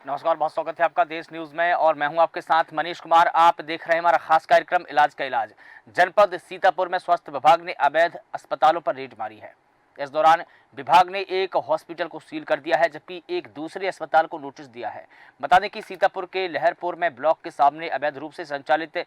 नमस्कार, बहुत स्वागत है आपका देश न्यूज में और मैं हूं आपके साथ मनीष कुमार। आप देख रहे हैं हमारा खास कार्यक्रम इलाज का इलाज। जनपद सीतापुर में स्वास्थ्य विभाग ने अवैध अस्पतालों पर रेड मारी है। इस दौरान विभाग ने एक हॉस्पिटल को सील कर दिया है, जबकि एक दूसरे अस्पताल को नोटिस दिया है। बता दें कि सीतापुर के लहरपुर में ब्लॉक के सामने अवैध रूप से संचालित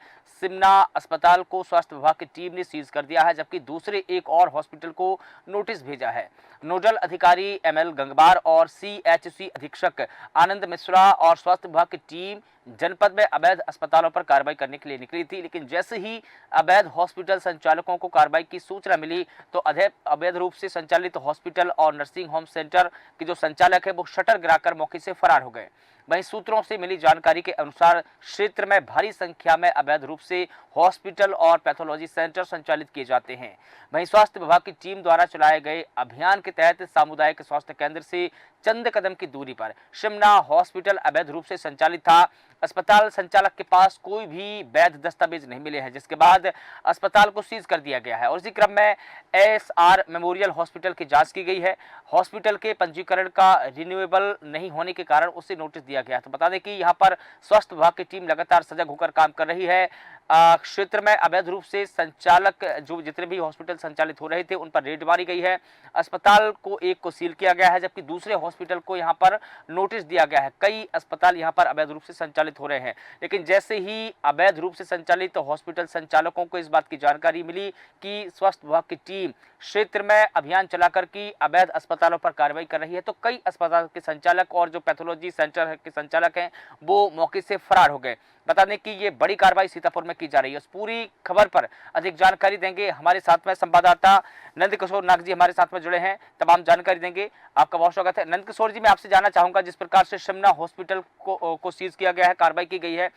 सिमना अस्पताल को स्वास्थ्य विभाग की टीम ने सीज कर दिया है, जबकि दूसरे एक और हॉस्पिटल को नोटिस भेजा है। नोडल अधिकारी एमएल गंगवार और सीएचसी अधीक्षक आनंद मिश्रा और स्वास्थ्य विभाग की टीम जनपद में अवैध अस्पतालों पर कार्रवाई करने के लिए निकली थी, लेकिन जैसे ही अवैध हॉस्पिटल संचालकों को कार्रवाई की सूचना मिली तो अवैध रूप से संचालित हॉस्पिटल और नर्सिंग होम सेंटर के जो संचालक है वो शटर गिराकर मौके से फरार हो गए। वहीं सूत्रों से मिली जानकारी के अनुसार क्षेत्र में भारी संख्या में अवैध रूप से हॉस्पिटल और पैथोलॉजी सेंटर संचालित किए जाते हैं। वहीं स्वास्थ्य विभाग की टीम द्वारा चलाए गए अभियान के तहत सामुदायिक स्वास्थ्य केंद्र से चंद कदम की दूरी पर शिमना हॉस्पिटल अवैध रूप से संचालित था। अस्पताल संचालक के पास कोई भी वैध दस्तावेज नहीं मिले हैं, जिसके बाद अस्पताल को सीज कर दिया गया है और इसी क्रम में एएसआर मेमोरियल हॉस्पिटल की जांच की गई है। हॉस्पिटल के पंजीकरण का रिन्यूएबल नहीं होने के कारण उसे नोटिस दिया गया। तो बता दें कि यहाँ पर स्वास्थ्य विभाग की टीम लगातार सजग होकर काम कर रही है। क्षेत्र में अवैध रूप से संचालक जो जितने भी हॉस्पिटल संचालित हो रहे थे उन पर रेड मारी गई है। अस्पताल को एक को सील किया गया है, जबकि दूसरे हॉस्पिटल को यहाँ पर नोटिस दिया गया है। कई अस्पताल यहाँ पर अवैध रूप से संचालित हो रहे हैं, लेकिन जैसे ही अवैध रूप से संचालित हॉस्पिटल संचालकों को इस बात की जानकारी मिली कि स्वास्थ्य विभाग की टीम क्षेत्र में अभियान चलाकर की अवैध अस्पतालों पर कार्रवाई कर रही है, तो कई अस्पताल के संचालक और जो पैथोलॉजी सेंटर के संचालक हैं वो मौके से फरार हो गए। बता दें कि ये बड़ी कार्रवाई सीतापुर में की जा रही है। उस पूरी खबर पर अधिक जानकारी देंगे हमारे साथ में संवाददाता नंद किशोर नाग जी हमारे साथ में जुड़े हैं, तमाम जानकारी देंगे। आपका बहुत स्वागत है नंद किशोर जी। मैं आपसे जानना चाहूंगा, जिस प्रकार से शिमला हॉस्पिटल को सीज किया गया है, कार्रवाई की गई है,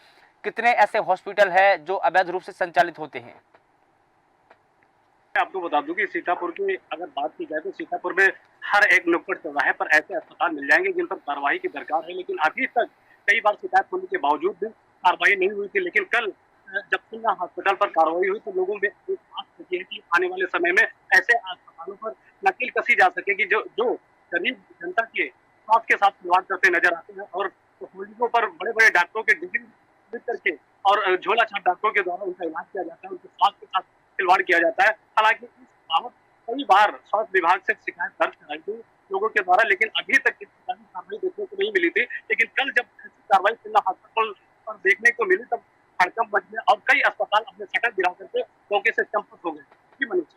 कितने ऐसे हॉस्पिटल है जो अवैध रूप से संचालित होते हैं? मैं आपको बता दूं कि सीतापुर की अगर बात की जाए तो सीतापुर में हर एक नुक्कड़ चौराहे पर ऐसे अस्पताल मिल जाएंगे जिन पर कार्रवाई की दरकार है, लेकिन अभी तक कई बार शिकायत होने के बावजूद भी कार्रवाई नहीं हुई थी। लेकिन कल जब सिमला हॉस्पिटल पर कार्रवाई हुई तो लोगों में एक आस लगी है कि आने वाले समय में ऐसे अस्पतालों पर नकेल कसी जा सकेगी जो जो गरीब जनता के स्वास्थ्य के साथ खिलवाड़ करते नजर आते हैं और होल्डिंगों पर बड़े बड़े डॉक्टरों के डिग्री करके और झोला छाप डॉक्टरों के द्वारा उनका इलाज किया जाता है, उनके स्वास्थ्य के साथ खिलवाड़ किया जाता है। हालांकि इस बाबत कई बार स्वास्थ्य विभाग से शिकायत दर्ज कराई गई लोगों के द्वारा, लेकिन अभी तक इस प्रकार की कार्रवाई देखने को नहीं मिली थी। लेकिन कल जब ऐसी कार्रवाई सिमला हॉस्पिटल पर देखने को मिली तब हड़कंप मच गया और कई अस्पताल अपने शटर गिरा करके मौके से चंपत हो गए। जी मनीष।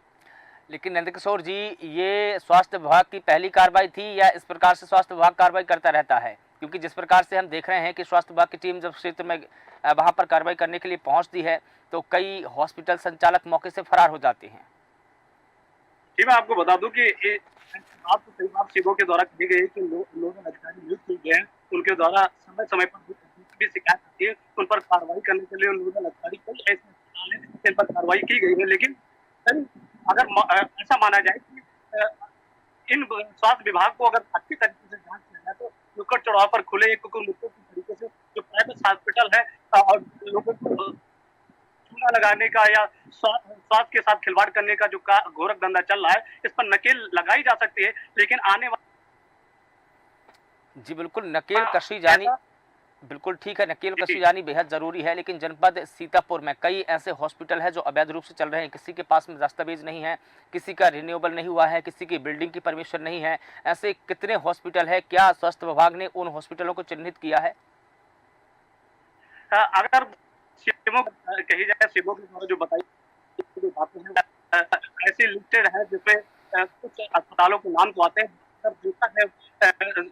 लेकिन नंदकिशोर जी, ये स्वास्थ्य विभाग की पहली कार्रवाई थी या इस प्रकार से स्वास्थ्य विभाग कार्रवाई करता रहता है? क्योंकि जिस प्रकार से हम देख रहे हैं कि स्वास्थ्य विभाग की टीम जब क्षेत्र में वहां पर कार्रवाई करने के लिए पहुंचती है तो कई हॉस्पिटल संचालक मौके से फरार हो जाते हैं। जी मैं आपको बता दूं कि बात तो कई बार शिवों के द्वारा कही गई है कि नोडल अधिकारी नियुक्त किए गए हैं, उनके द्वारा समय समय पर भी शिकायत आती है, उन पर कार्रवाई करने के लिए नोडल अधिकारी कई ऐसे अस्पताल हैं जिन पर कार्रवाई की गई है। लेकिन अगर ऐसा माना जाए कि इन स्वास्थ्य विभाग को अगर अच्छी तरीके से जांच किया जाए तो नुक्कड़ चौराहे पर खुले एक मुक्कों की तरीके से जो प्राइवेट हॉस्पिटल है और लोगों को चूना लगाने का या स्वास्थ्य के साथ खिलवाड़ करने का जो घोरक धंधा चल रहा है, इस पर नकेल लगाई जा सकती है। लेकिन आने जी बिल्कुल, नकेल कशी जानी बिल्कुल ठीक है, नकेल कसी जानी बेहद जरूरी है। लेकिन जनपद सीतापुर में कई ऐसे हॉस्पिटल है जो अवैध रूप से चल रहे हैं, किसी के पास में दस्तावेज नहीं है, किसी का रिन्यूएबल नहीं हुआ है, किसी की बिल्डिंग की परमिशन नहीं है। ऐसे कितने हॉस्पिटल है? क्या स्वास्थ्य विभाग ने उन हॉस्पिटलों को चिन्हित किया है? अगर कही जाए शिवों के द्वारा जो बताई बातें हैं ऐसी लिस्टेड है जिसमें कुछ अस्पतालों के नाम तो आते हैं, अगर देखा जाए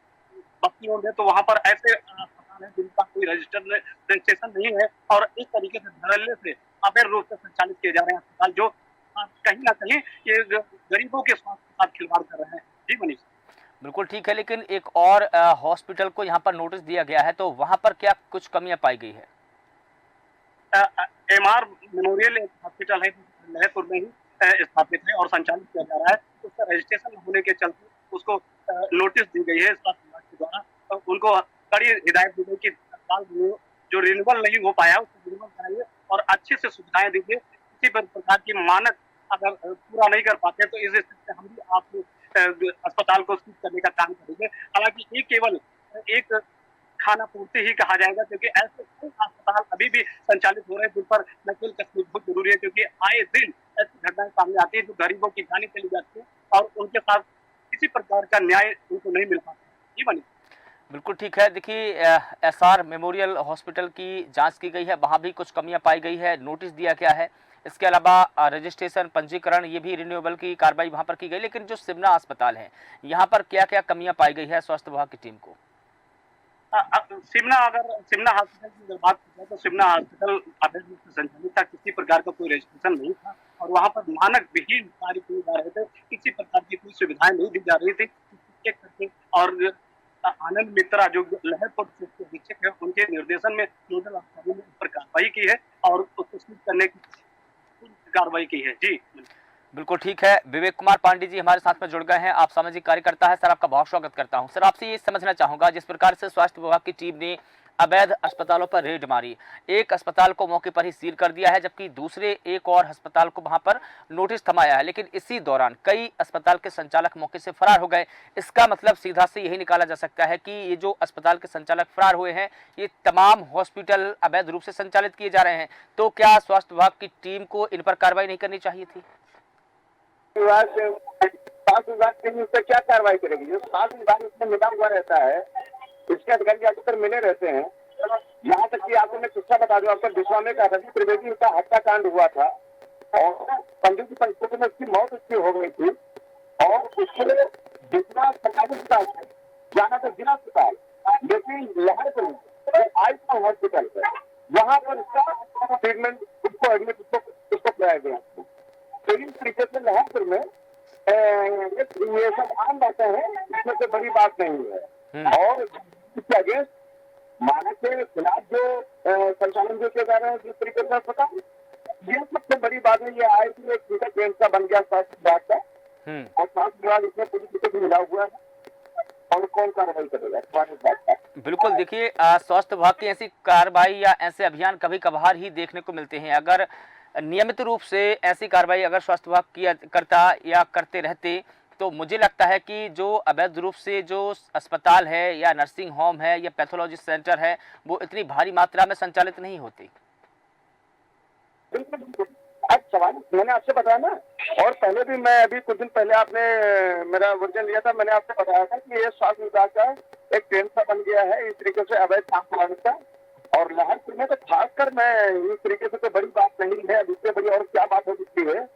बस्तियों में तो वहाँ पर ऐसे अस्पताल है जिनका कोई रजिस्ट्रेशन नहीं है और इस तरीके से धड़ल्ले से अवैध रूप से संचालित किए जा रहे हैं अस्पताल, जो कहीं ना कहीं ये गरीबों के स्वास्थ्य के साथ खिलवाड़ कर रहे हैं। जी मनीष। बिल्कुल ठीक है, लेकिन एक और हॉस्पिटल को यहाँ पर नोटिस दिया गया है, तो वहाँ पर क्या कुछ कमियां पाई गई है? एमआर मेमोरियल हॉस्पिटल है लहरपुर में ही स्थापित है और संचालित किया जा रहा है। उसका रजिस्ट्रेशन होने के चलते उसको नोटिस दी गई है स्वास्थ्य विभाग के द्वारा, तो उनको कड़ी हिदायत दी गई कि तत्काल जो रिन्यूअल नहीं हो पाया उसको रिन्यूअल कराइए और अच्छे से सुविधाएं दीजिए। किसी प्रकार की मानक अगर पूरा नहीं कर पाते तो इस स्थिति से हम भी आप अस्पताल को सीज करने का काम करेंगे। हालांकि ये केवल एक खाना पूर्ति ही कहा जाएगा, क्योंकि ऐसे कई अस्पताल अभी भी संचालित हो रहे हैं जिन पर नकेल कसनी बहुत जरूरी है, क्योंकि आए दिन ऐसी घटनाएं सामने आती है जो गरीबों की जाने चली जाती है और उनके साथ किसी प्रकार का न्याय उनको नहीं मिल पाता। जी बनी। बिल्कुल ठीक है। देखिए एसआर मेमोरियल हॉस्पिटल की जांच की गई है, वहाँ भी कुछ कमियां पाई गई है, नोटिस दिया गया है। इसके अलावा रजिस्ट्रेशन, पंजीकरण, ये भी रिन्यूएबल की कार्रवाई वहाँ पर की गई। लेकिन जो सिमना अस्पताल है, यहाँ पर क्या क्या कमियां पाई गई है स्वास्थ्य विभाग की टीम को? सिमना हॉस्पिटल की अगर बात की जाए तो सिमना हॉस्पिटल अवैध रूप से संचालित था, किसी प्रकार का कोई रजिस्ट्रेशन नहीं था और वहाँ पर मानक विहीन कार्य किए जा रहे थे, किसी प्रकार की कोई सुविधाएं नहीं दी जा रही थी। एक करके और आनंद मित्रा जो लहरपुर के अधीक्षक है, उनके निर्देशन में नोडल अधिकारियों ने इस पर कार्रवाई की है और उसको सीज करने की कार्रवाई की है। जी बिल्कुल ठीक है। विवेक कुमार पांडे जी हमारे साथ में जुड़ गए हैं, आप सामाजिक कार्यकर्ता हैं। सर, आपका बहुत स्वागत करता हूं। सर, आपसे ये समझना चाहूंगा, जिस प्रकार से स्वास्थ्य विभाग की टीम ने अवैध अस्पतालों पर रेड मारी, एक अस्पताल को मौके पर ही सील कर दिया है, जबकि दूसरे एक और अस्पताल को वहां पर नोटिस थमाया है, लेकिन इसी दौरान कई अस्पताल के संचालक मौके से फरार हो गए। इसका मतलब सीधा से यही निकाला जा सकता है कि ये जो अस्पताल के संचालक फरार हुए हैं, ये तमाम हॉस्पिटल अवैध रूप से संचालित किए जा रहे हैं। तो क्या स्वास्थ्य विभाग की टीम को इन पर कार्रवाई नहीं करनी चाहिए थी? स्वास्थ्य विभाग टीम इस पर क्या कार्रवाई करेगी? जो स्वास्थ्य विभाग इसमें मिला हुआ रहता है, इसके अधिकारी अक्सर मिले रहते हैं। यहाँ तक कि आपको मैं किस्सा बता दूं, आपका विश्वा में का रवि त्रिवेदी का हत्याकांड हुआ था और संदिग्ध की परिस्थिति में उसकी मौत उसकी हो गई थी और उसके लिए जितना सरकारी अस्पताल है जाना तो जिला अस्पताल, लेकिन लहरपुर आयुष्मान हॉस्पिटल है, वहाँ पर उसका ट्रीटमेंट उसको एडमिट उसको कराया गया। तो इस तरीके से लहरपुर में ये सब आम बातें हैं, इसमें कोई बड़ी बात नहीं है। और इसके अगेंस्ट मानक के खिलाफ जो संचालन जो किया जा रहा है जिस तरीके से पता, ये सबसे बड़ी बात है। ये आए कि एक दूसरा ट्रेन का बन गया स्वास्थ्य विभाग का और स्वास्थ्य विभाग इसमें पुलिस से मिला हुआ है और कौन कार्रवाई करेगा स्वास्थ्य विभाग का? बिल्कुल, देखिए स्वास्थ्य विभाग की ऐसी कार्रवाई या ऐसे अभियान कभी कभार ही देखने को मिलते हैं। अगर नियमित रूप से ऐसी कार्रवाई अगर स्वास्थ्य विभाग किया करता या करते रहते, तो मुझे लगता है कि जो अवैध रूप से जो अस्पताल है या नर्सिंग होम है या पैथोलॉजी सेंटर है, वो इतनी भारी मात्रा में संचालित नहीं होती। बिल्कुल, आज सवाल मैंने आपसे बताया ना, और पहले भी मैं अभी कुछ दिन पहले आपने मेरा वर्जन लिया था, मैंने आपसे बताया था कि ये स्वास्थ्य विभाग का एक ट्रेंड सा बन गया है इस तरीके से अवैध काम चलाने का। और लहरपुर में तो खासकर मैं इस तरीके से तो बड़ी बात नहीं है। अब इससे बड़ी और क्या बात हो सकती है?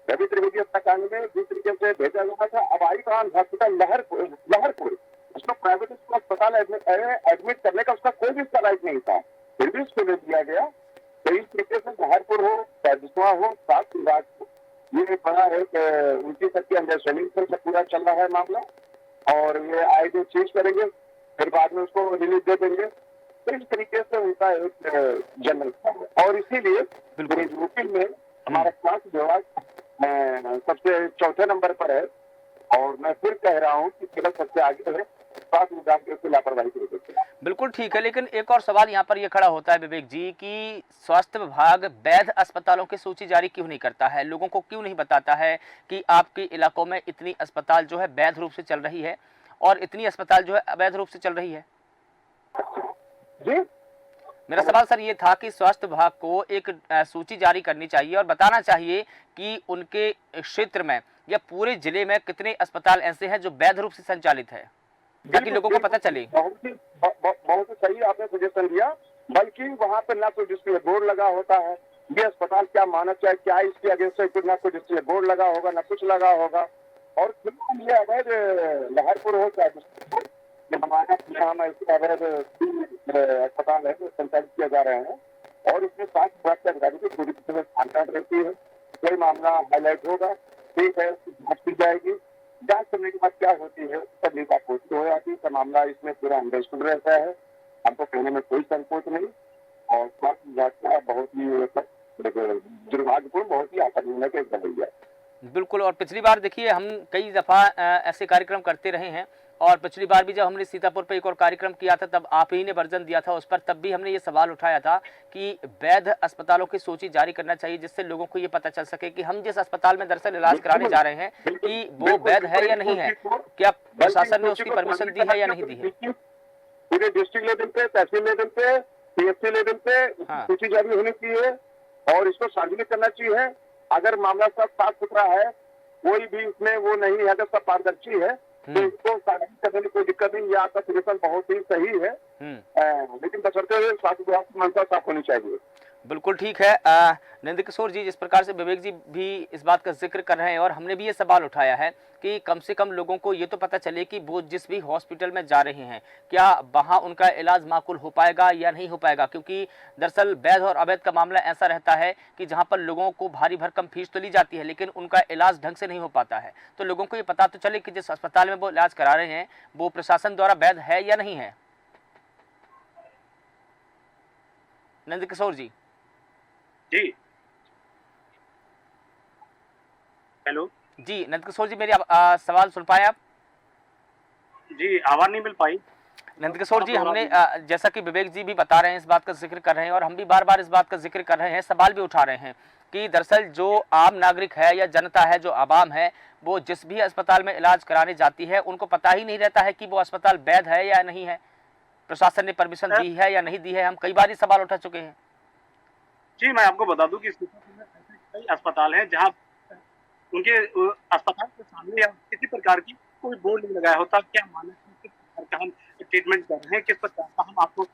रवि त्रिवेदी हत्याकांड में जिस तरीके से भेजा गया था, अब आयुष्मान हॉस्पिटल लहरपुर उसको प्राइवेट अस्पताल एडमिट करने का उसका कोई भी उसका राइट नहीं था, फिर भी उसको ले दिया गया। तो इस तरीके से लहरपुर हो, बिस्वा हो, स्वास्थ्य विभाग हो, ये बड़ा एक उनकी सबकी अंडरस्टैंडिंग से पूरा चल रहा है मामला और ये आए दिन चीज करेंगे, फिर बाद में उसको रिलीज दे देंगे। तो इस तरीके से उनका एक जनरल था और इसीलिए यूपी में हमारा स्वास्थ्य विभाग सबसे चौथे नंबर पर है और मैं फिर कह रहा हूँ कि केवल सबसे आगे है स्वास्थ्य विभाग की लापरवाही की वजह से। बिल्कुल ठीक है, लेकिन एक और सवाल यहाँ पर ये खड़ा होता है विवेक जी कि स्वास्थ्य विभाग वैध अस्पतालों की सूची जारी क्यों नहीं करता है, लोगों को क्यों नहीं बताता है कि आपके इलाकों में इतनी अस्पताल जो है वैध रूप से चल रही है और इतनी अस्पताल जो है अवैध रूप से चल रही है? जी, मेरा सवाल सर ये था कि स्वास्थ्य विभाग को एक सूची जारी करनी चाहिए और बताना चाहिए कि उनके क्षेत्र में या पूरे जिले में कितने अस्पताल ऐसे हैं जो वैध रूप से संचालित है, ताकि लोगों को पता चले। बहुत ही सही आपने सजेशन दिया, बल्कि वहाँ पे ना कोई डिस्प्ले बोर्ड लगा होता है, ये अस्पताल क्या मानक है, क्या इसके अगेंस्ट है, ना कोई डिस्प्ले बोर्ड लगा होगा, ना कुछ लगा होगा। और ये अवैध लहरपुर हो चाहे हमारे यहाँ ऐसे अवैध अस्पताल है जो संचालित किए जा रहे हैं और इसमें स्वास्थ्य विभाग के अधिकारी की पूरी तरह से जानकारी रहती है। कोई मामला हाईलाइट होगा, ठीक है, जांच की जाएगी, जांच करने के बाद क्या होती है तभी बात पॉजिटिव हो जाती है, तो मामला इसमें पूरा अंडरस्टूड रहता है, हमको कहने में कोई संकोच नहीं। और स्वास्थ्य विभाग का बहुत ही दुर्भाग्यपूर्ण, बहुत ही आपत्तिजनक एक रवैया। बिल्कुल, और पिछली बार देखिए हम कई दफा ऐसे कार्यक्रम करते रहे हैं और पिछली बार भी जब हमने सीतापुर पे एक और कार्यक्रम किया था तब आप ही ने वर्जन दिया था उस पर, तब भी हमने ये सवाल उठाया था कि वैध अस्पतालों की सूची जारी करना चाहिए जिससे लोगों को ये पता चल सके कि हम जिस अस्पताल में दरअसल इलाज कराने जा रहे हैं कि वो वैध है या नहीं है, क्या प्रशासन ने उसकी परमिशन दी है या नहीं दी है। पूरे डिस्ट्रिक्ट लेवल पे, तहसील लेवल पे, पीएससी लेवल पे हाँ। सूची जारी होनी चाहिए और इसको सार्वजनिक करना चाहिए। अगर मामला सब साफ सुथरा है, कोई भी इसमें वो नहीं है, अगर सब पारदर्शी है तो इसको सार्वजनिक करने में कोई दिक्कत नहीं। ये आपका सजेशन बहुत ही सही है, लेकिन बशर्ते हुए स्वास्थ्य विभाग की मंशा साफ होनी चाहिए। बिल्कुल ठीक है। नंदकिशोर जी, जिस प्रकार से विवेक जी भी इस बात का जिक्र कर रहे हैं और हमने भी ये सवाल उठाया है कि कम से कम लोगों को ये तो पता चले कि वो जिस भी हॉस्पिटल में जा रहे हैं क्या वहाँ उनका इलाज माकूल हो पाएगा या नहीं हो पाएगा, क्योंकि दरअसल वैध और अवैध का मामला ऐसा रहता है कि जहाँ पर लोगों को भारी भरकम फीस तो ली जाती है लेकिन उनका इलाज ढंग से नहीं हो पाता है। तो लोगों को ये पता तो चले कि जिस अस्पताल में वो इलाज करा रहे हैं वो प्रशासन द्वारा वैध है या नहीं है। नंदकिशोर जी। जी हेलो जी नंदकिशोर जी, मेरी सवाल सुन पाए आप? जी, आवाज नहीं मिल पाई। नंदकिशोर जी, हमने जैसा कि विवेक जी भी बता रहे हैं, इस बात का जिक्र कर रहे हैं और हम भी बार बार इस बात का जिक्र कर रहे हैं, सवाल भी उठा रहे हैं कि दरअसल जो आम नागरिक है या जनता है, जो आवाम है, वो जिस भी अस्पताल में इलाज कराने जाती है उनको पता ही नहीं रहता है कि वो अस्पताल वैध है या नहीं है, प्रशासन ने परमिशन दी है या नहीं दी है। हम कई बार ये सवाल उठा चुके हैं। जी, मैं आपको बता दूं कि सीतापुर में ऐसे कई अस्पताल हैं जहां उनके अस्पताल के सामने या किसी प्रकार की कोई बोर्ड नहीं लगाया होता, क्या मानक है, किस प्रकार का हम ट्रीटमेंट कर रहे हैं, किस प्रकार का हम आपको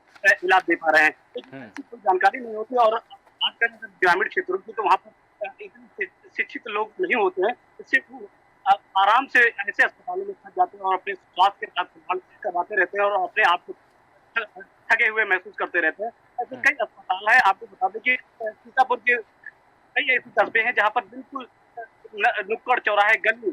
इलाज दे पा रहे हैं, लेकिन ऐसी कोई जानकारी नहीं होती। और आजकल ग्रामीण क्षेत्रों की तो वहाँ पर इतने शिक्षित लोग नहीं होते हैं, इससे आराम से ऐसे अस्पतालों में फंस जाते हैं और अपने स्वास्थ्य के साथ संभाल करवाते रहते हैं और अपने आप को ठगे हुए महसूस करते रहते हैं। ऐसे कई अस्पताल है, आपको बता दें कि सीतापुर के कई ऐसे कस्बे हैं जहाँ पर बिल्कुल नुक्कड़ चौराहे गली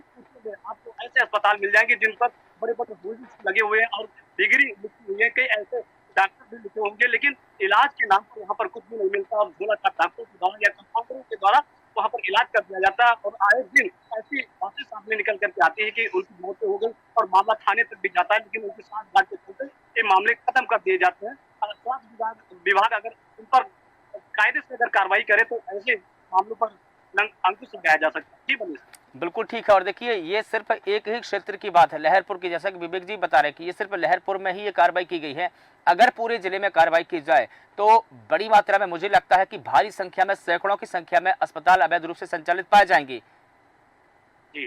आपको ऐसे अस्पताल मिल जाएंगे जिन पर बड़े बड़े बोर्ड लगे हुए हैं और डिग्री लिखी हुई है, कई ऐसे डॉक्टर भी लिखे होंगे, लेकिन इलाज के नाम पर वहाँ पर कुछ भी नहीं मिलता और बोला था डॉक्टर के द्वारा या कंपाउंडरों के द्वारा वहाँ पर इलाज कर दिया जाता है और आए दिन ऐसी बातें सामने निकल करके आती है कि उनकी मौत हो गई और मामला थाने तक भी जाता है, लेकिन उनकी सांठगांठ के चलते ये मामले खत्म कर दिए जाते हैं। स्वास्थ्य विभाग अगर उन पर कायदे से अगर कार्रवाई करे तो ऐसे मामलों पर अंकुश लगाया जा सकता है। जी बनी। बिल्कुल ठीक है। और देखिए, ये सिर्फ एक ही क्षेत्र की बात है, लहरपुर की, जैसा कि विवेक जी बता रहे हैं कि ये सिर्फ लहरपुर में ही ये कार्रवाई की गई है। अगर पूरे जिले में कार्रवाई की जाए तो बड़ी मात्रा में मुझे लगता है कि भारी संख्या में, सैकड़ों की संख्या में अस्पताल अवैध रूप से संचालित पाए जाएंगे। जी,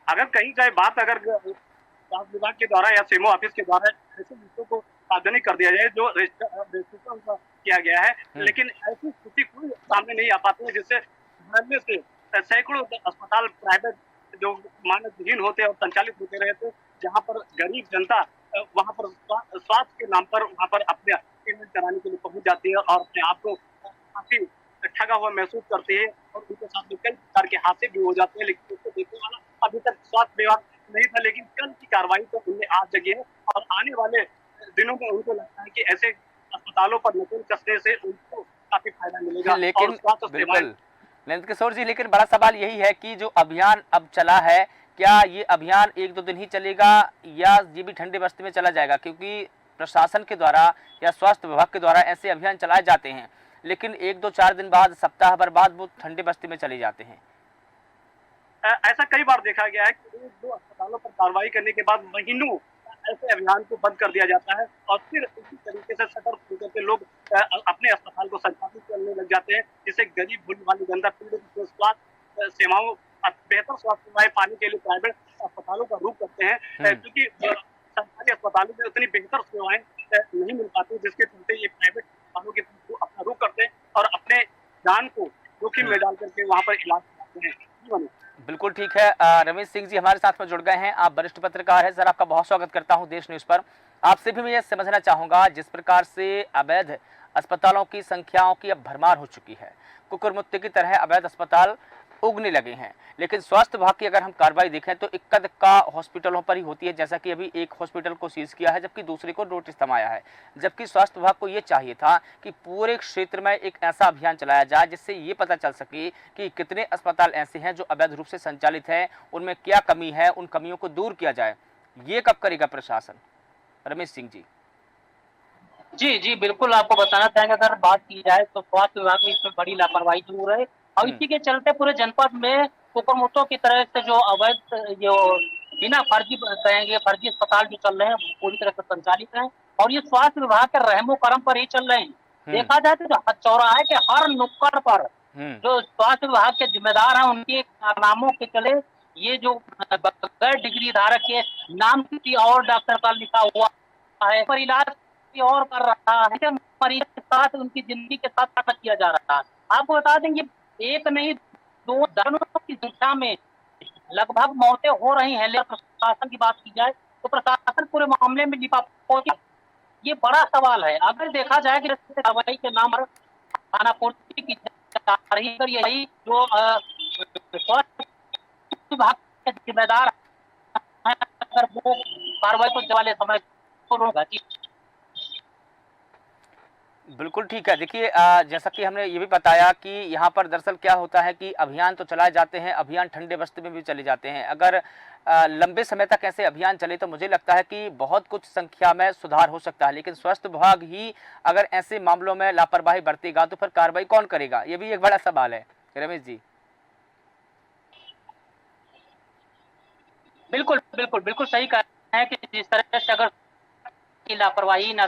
अगर कहीं जाए बात, अगर स्वास्थ्य विभाग के द्वारा या सीएमओ ऑफिस के द्वारा ऐसे विषयों को सार्वजनिक कर दिया जाए जो रजिस्ट्रेशन किया गया है, लेकिन ऐसी स्थिति कोई सामने नहीं आ पाती है जिससे भरने से सैकड़ों अस्पताल प्राइवेट जो मानदहीन होते और संचालित होते रहे थे, जहाँ पर गरीब जनता वहाँ पर स्वास्थ्य के नाम पर वहाँ पर अपने ट्रीटमेंट कराने के लिए पहुंच जाती है और अपने आप को काफी ठगा हुआ महसूस करती है और उनके साथ में कई प्रकार के हादसे भी हो जाते हैं। लेकिन उसको देखने वाला अभी तक स्वास्थ्य विभाग नहीं था, लेकिन कल की कार्रवाई तो उनने आज जगी है और आने वाले दिनों में उनको लगता है कि ऐसे अस्पतालों पर नकेल कसने से उनको काफी फायदा मिलेगा। लेकिन बिल्कुल नंदकिशोर जी, लेकिन बड़ा सवाल यही है कि जो अभियान अब चला है, क्या ये अभियान 1-2 दिन ही चलेगा या ये भी ठंडे बस्ती में चला जाएगा? क्योंकि प्रशासन के द्वारा या स्वास्थ्य विभाग के द्वारा ऐसे अभियान चलाए जाते हैं, लेकिन 1-2-4 दिन बाद, सप्ताह भर बाद वो ठंडे बस्ती में चले जाते हैं। ऐसा कई बार देखा गया है कि 1-2 अस्पतालों पर कार्रवाई करने के बाद महीनों ऐसे अभियान को बंद कर दिया जाता है और फिर इसी तरीके से शटर खोल करके लोग अपने अस्पताल को संचालित करने लग जाते हैं, जिससे गरीब भूल वाली जनता पीड़ित स्वास्थ्य सेवाओं, बेहतर स्वास्थ्य सेवाएं पाने के लिए प्राइवेट अस्पतालों का रुख करते हैं, क्योंकि सरकारी अस्पतालों में उतनी बेहतर सेवाएं नहीं मिल पाती, जिसके चलते ये प्राइवेट अस्पतालों के अपना रुख करते हैं और अपने जान को जोखिम में डाल करके वहाँ पर इलाज कराते हैं। बिल्कुल ठीक है। रमेश सिंह जी हमारे साथ में जुड़ गए हैं, आप वरिष्ठ पत्रकार हैं। सर, आपका बहुत स्वागत करता हूं देश न्यूज पर। आपसे भी मैं ये समझना चाहूंगा, जिस प्रकार से अवैध अस्पतालों की संख्याओं की अब भरमार हो चुकी है, कुकुरमुत्ते की तरह अवैध अस्पताल उगने लगे हैं, लेकिन स्वास्थ्य विभाग की अगर हम कार्रवाई देखें तो इक्का दुक्का हॉस्पिटलों पर ही होती है, जैसा कि अभी एक हॉस्पिटल को सीज किया है जबकि दूसरे को नोटिस थमाया है। जबकि स्वास्थ्य विभाग को ये चाहिए था कि पूरे क्षेत्र में एक ऐसा अभियान चलाया जाए जिससे ये पता चल सके कि कितने अस्पताल ऐसे हैं जो अवैध रूप से संचालित हैं, उनमें क्या कमी है, उन कमियों को दूर किया जाए। ये कब करेगा प्रशासन? रमेश सिंह जी। जी बिल्कुल, आपको बताना चाहेंगे, अगर बात की जाए तो स्वास्थ्य विभाग में इसमें बड़ी लापरवाही जरूर है और इसी के चलते पूरे जनपद में कुकुरमुत्तों की तरह से जो अवैध जो बिना फर्जी कहेंगे, फर्जी अस्पताल जो चल रहे हैं पूरी तरह से संचालित हैं और ये स्वास्थ्य विभाग के रहमो करम पर ही चल रहे हैं। देखा जाए तो जो चौराहे के हर नुक्कड़ पर जो स्वास्थ्य विभाग के जिम्मेदार हैं उनके नामों के चले ये जो बगैर डिग्री धारक के नाम किसी और डॉक्टर का लिखा हुआ है पर इलाज किसी और कर रहा है, मरीज के साथ उनकी जिंदगी के साथ ताकत किया जा रहा है। आपको बता देंगे एक नहीं दो दर्जनों की संख्या में लगभग मौतें हो रही हैं। लेकिन प्रशासन की बात की जाए तो प्रशासन पूरे मामले में लिपापोती, ये बड़ा सवाल है। अगर देखा जाए कि कार्रवाई के नाम पर खानापूर्ति की जा रही है, यही जो स्वास्थ्य विभाग के जिम्मेदार हैं अगर वो कार्रवाई को वाले समय को रोका। बिल्कुल ठीक है। देखिए जैसा कि हमने ये भी बताया कि यहाँ पर दरअसल क्या होता है कि अभियान तो चलाए जाते हैं, अभियान ठंडे बस्ते में भी चले जाते हैं। अगर लंबे समय तक ऐसे अभियान चले तो मुझे लगता है कि बहुत कुछ संख्या में सुधार हो सकता है, लेकिन स्वास्थ्य विभाग ही अगर ऐसे मामलों में लापरवाही बरतेगा तो फिर कार्रवाई कौन करेगा, ये भी एक बड़ा सवाल है। रमेश जी। बिल्कुल बिल्कुल बिल्कुल सही कहा है कि जिस तरह से अगर की लापरवाही न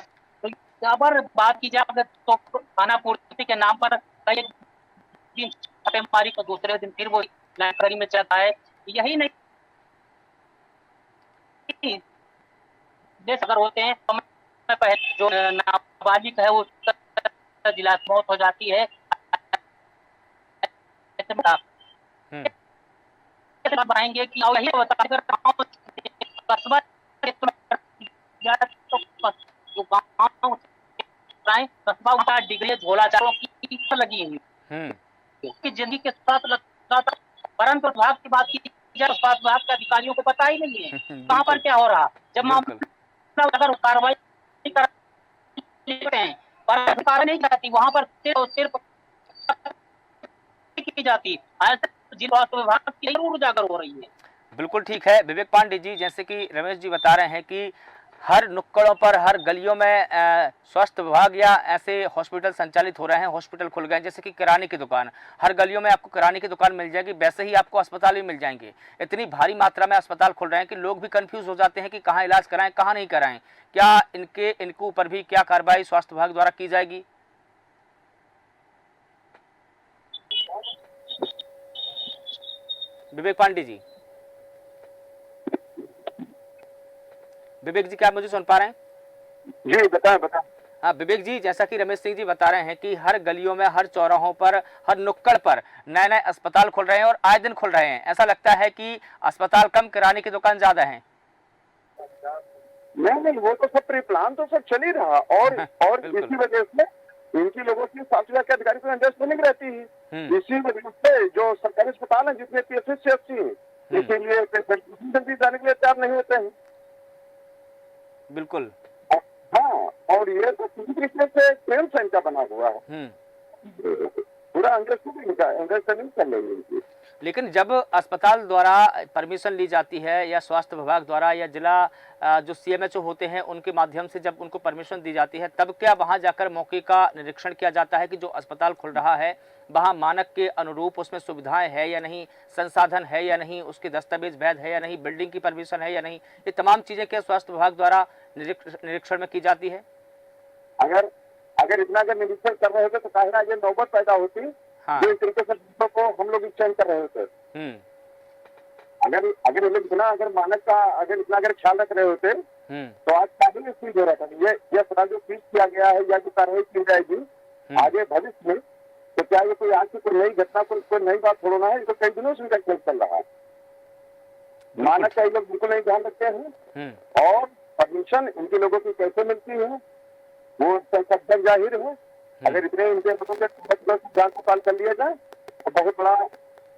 अगर बात की जाए तो खानापूर्ति के नाम पर कई दिन छापेमारी को दूसरे दिन फिर वो लाइब्रेरी में चलता है। यही नहीं अगर होते हैं समय पहले जो नाबालिग है वो जिला मौत हो जाती है। बताएंगे कि यही बताकर कस्बा कस्बा उनका डिग्री झोला चारों की लगी हुई की जिंदगी के साथ लगातार, परंतु विभाग की बात की जाए स्वास्थ्य विभाग के अधिकारियों को पता ही नहीं है कहाँ पर क्या हो रहा। जब मामला अगर कार्रवाई करते हैं पर कार्रवाई नहीं करती वहां पर सिर्फ की जाती है, स्वास्थ्य विभाग की जरूर उजागर हो रही है। बिल्कुल ठीक है विवेक पांडे जी, जैसे कि रमेश जी बता रहे हैं कि हर नुक्कड़ों पर हर गलियों में स्वास्थ्य विभाग या ऐसे हॉस्पिटल संचालित हो रहे हैं, हॉस्पिटल खुल गए हैं। जैसे कि किराने की दुकान, हर गलियों में आपको किराने की दुकान मिल जाएगी, वैसे ही आपको अस्पताल भी मिल जाएंगे। इतनी भारी मात्रा में अस्पताल खुल रहे हैं कि लोग भी कंफ्यूज हो जाते हैं कि कहाँ इलाज कराएं कहाँ नहीं कराएं। क्या इनके ऊपर भी क्या कार्रवाई स्वास्थ्य विभाग द्वारा की जाएगी? विवेक पांडे जी, विवेक जी क्या आप मुझे सुन पा रहे हैं? जी बताएं। हाँ विवेक जी, जैसा कि रमेश सिंह जी बता रहे हैं कि हर गलियों में, हर चौराहों पर, हर नुक्कड़ पर नए नए अस्पताल खुल रहे हैं और आए दिन खुल रहे हैं। ऐसा लगता है कि अस्पताल कम, किराने की दुकान ज्यादा है। नहीं, वो तो सब प्री प्लान तो सब चल ही रहा और इसी वजह से इनकी लोगों की स्वास्थ्य विभाग के अधिकारी को अंडरस्टैंडिंग रहती है। इसी वजह से जो सरकारी अस्पताल है जितने PSC से अच्छी है, इसीलिए जल्दी जाने के लिए तैयार नहीं होते हैं। बिल्कुल हाँ, और ये तो किसी तरीके से ट्रेन सेंटर बना हुआ है, पूरा अंडरस्टैंडिंग कर लेंगे। लेकिन जब अस्पताल द्वारा परमिशन ली जाती है या स्वास्थ्य विभाग द्वारा या जिला जो CMHO होते हैं उनके माध्यम से जब उनको परमिशन दी जाती है, तब क्या वहां जाकर मौके का निरीक्षण किया जाता है कि जो अस्पताल खुल रहा है वहां मानक के अनुरूप उसमें सुविधाएं है या नहीं, संसाधन है या नहीं, उसके दस्तावेज वैध है या नहीं, बिल्डिंग की परमिशन है या नहीं, ये तमाम चीजें क्या स्वास्थ्य विभाग द्वारा निरीक्षण में की जाती है? अगर इतना अगर निरीक्षण कर रहे होते तो काहे ना ये नौबत पैदा होती। हाँ। जो इस तरीके से को हम लोग चेंज कर रहे होते। अगर लोग इतना अगर मानक का इतना ख्याल रख रहे होते तो आज काफी चीज हो रहा था। ये अस्पताल जो फीस किया गया है या जो कार्रवाई की जाएगी आगे भविष्य में, तो क्या ये कोई आज की कोई नई घटना, कोई नई बात थोड़ा है। ये तो कई दिनों से इनका खेल चल रहा है। मानक का ये लोग बिल्कुल नहीं ध्यान रखते हैं और परमिशन इनके लोगों की कैसे मिलती है वो सब जाहिर है। अगर इतने इनके लोगों के जांच पड़ताल कर लिया जाए तो बहुत बड़ा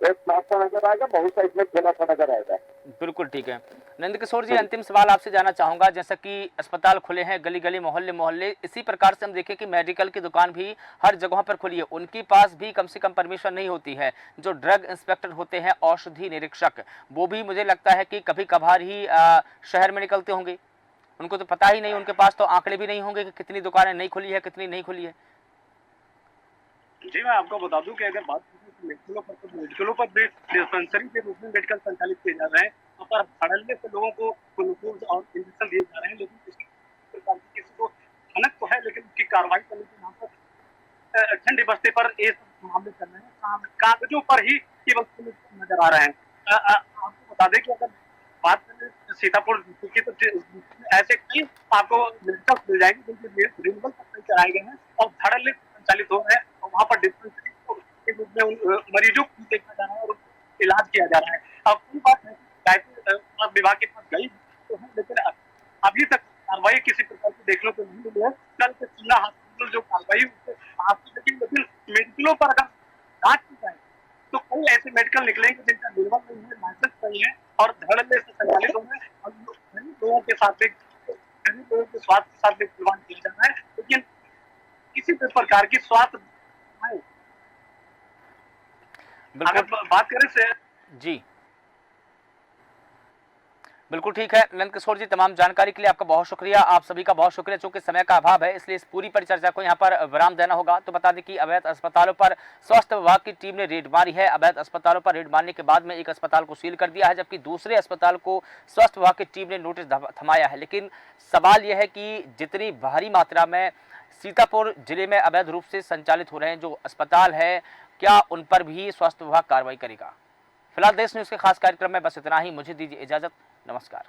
एक सा नजर आएगा, बहुत सा इसमें खेला सा नजर आएगा। बिल्कुल ठीक है। नंद किशोर जी, अंतिम सवाल आपसे जानना चाहूंगा, जैसा कि अस्पताल खुले हैं गली गली, मोहल्ले मोहल्ले, इसी प्रकार से हम देखें कि मेडिकल की दुकान भी हर जगह पर खुली है, उनके पास भी कम से कम परमिशन नहीं होती है। जो ड्रग इंस्पेक्टर होते हैं, औषधि निरीक्षक, वो भी मुझे लगता है कि कभी कभार ही शहर में निकलते होंगे, उनको तो पता ही नहीं, उनके पास तो आंकड़े भी नहीं होंगे कि कितनी दुकानें नहीं खुली है, कितनी नहीं खुली है। जी, मैं आपको बता दूं कि अगर बात मेडिकलों पर भी डिस्पेंसरी के रूप में मेडिकल संचालित किए जा रहे हैं। पर धड़ल्ले से लोगों को ग्लूकोज और इंजेक्शन दिए जा रहे हैं, लेकिन किसी प्रकार की किसी को भनक तो है, लेकिन उसकी कार्रवाई करने के नाम पर ठंडी बस्ती पर ये सब मामले चल रहे हैं। कागजों पर ही केवल पुलिस नजर आ रहे हैं। आपको बता दें कि अगर बात करें सीतापुर की, तो ऐसे कई आपको मेडिकल मिल जाएंगे जिनके रिन्यूअल पत्र कराए गए हैं और धड़ल्ले संचालित हो रहे हैं, और वहाँ पर डिस्पेंसरी के रूप में उन मरीजों को देखा जा रहा है और उनको इलाज किया जा रहा है। अब कोई बात है रायपुर स्वास्थ्य विभाग के पास गई तो है, लेकिन अभी तक कार्रवाई किसी प्रकार की देखने को नहीं मिली है। कल से जिला हॉस्पिटल जो कार्रवाई लेकिन मेडिकलों पर अगर जांच की जाए तो कई ऐसे मेडिकल निकलेंगे जिनका निर्भर नहीं है, लाइसेंस नहीं है और धड़ल्ले से संचालित हो रहे हैं और गरीब लोगों के साथ गरीब लोगों के स्वास्थ्य के साथ खिलवाड़ किया जा रहा है। लेकिन किसी भी प्रकार की स्वास्थ्य अगर बात करें से जी बिल्कुल ठीक है नंद किशोर जी, तमाम जानकारी के लिए आपका बहुत शुक्रिया। आप सभी का बहुत शुक्रिया। चूंकि समय का अभाव है इसलिए इस पूरी परिचर्चा को यहाँ पर विराम देना होगा। तो बता दें कि अवैध अस्पतालों पर स्वास्थ्य विभाग की टीम ने रेड मारी है। अवैध अस्पतालों पर रेड मारने के बाद में एक अस्पताल को सील कर दिया है, जबकि दूसरे अस्पताल को स्वास्थ्य विभाग की टीम ने नोटिस थमाया है। लेकिन सवाल यह है कि जितनी भारी मात्रा में सीतापुर जिले में अवैध रूप से संचालित हो रहे हैं जो अस्पताल है, क्या उन पर भी स्वास्थ्य विभाग कार्रवाई करेगा? फिलहाल देश न्यूज के खास कार्यक्रम में बस इतना ही। मुझे दीजिए इजाजत। नमस्कार।